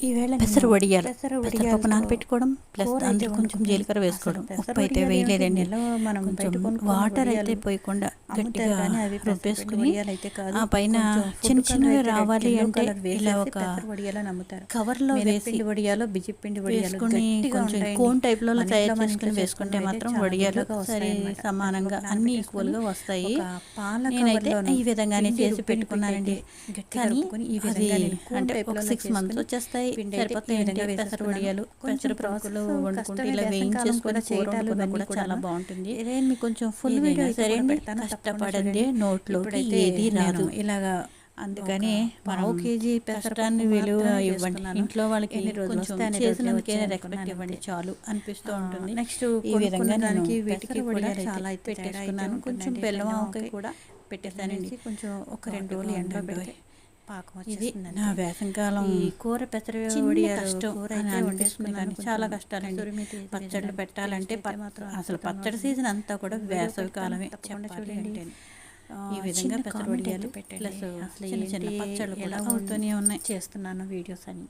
ఈవేళ పెసరు వడియాలు పెసరపప్పు పెసరపప్పు నానబెట్టుకోవడం ప్లస్ అందులో కొంచెం జీలకర్ర వేసుకోవడం, ఉప్పు అయితే వేయలేదండి. కొంచెం వాటర్ అయితే పోయకుండా గట్టిగా రుబ్బేసుకుని ఆ పైన చిన్న చిన్నవి రావాలి అంటే ఇలా ఒక కవర్లో వేసి బిజిప్పిండి వేసుకుని కొంచెం కోన్ టైప్లో తయారు చేసుకుని వేసుకుంటే మాత్రం వడియాలు సరి సమానంగా అన్ని ఈక్వల్గా వస్తాయి. నేనైతే ఈ విధంగానే చేసి పెట్టుకున్నానండి. కానీ అది అంటే ఒక 6 months వచ్చేస్తాయి, సరిపోతాయండి. పెసర వడియాలు పెసర పప్పులు వండుకుంటే ఇలా వేయించేసుకుని కూర వండుకున్నా కూడా చాలా బాగుంటుంది. మీకు కొంచెం ఫుల్ వీడియో సరే అండి, కష్టపడండి, నోట్లోకి ఏది రాదు. ఇలాగా అందుకని పావు మనం కేజీ కష్టాన్ని విలువ ఇవ్వండి. ఇంట్లో వాళ్ళకి కొంచెం చేసినందుకే రెస్పెక్ట్ ఇవ్వండి చాలు అనిపిస్తూ ఉంటుంది. నెక్స్ట్ ఈ విధంగా నేను వీటికి కూడా చాలా పెట్టేసుకున్నాను. కొంచెం బెల్లం ఆవకాయ కూడా పెట్టేసానండి. కొంచెం ఒక 2 రోజులు ఎండలో పెడితే పాకం ఇది వచ్చేస్తుంది. నా వేసవికాలం ఈ కూర పెసర కష్టం కూర అని అయితే అనిపిస్తుంది. కానీ చాలా కష్టాలండి. పచ్చళ్ళు పెట్టాలంటే అసలు పచ్చడి సీజన్ అంతా కూడా వేసవి కాలమే చెప్పాలి అంటే. ఈ విధంగా పెసర వడియాలు ప్లస్ చిన్న చిన్న పచ్చళ్ళు కూడా అవుతూనే ఉన్నాయి. చేస్తున్నాను వీడియోస్ అని.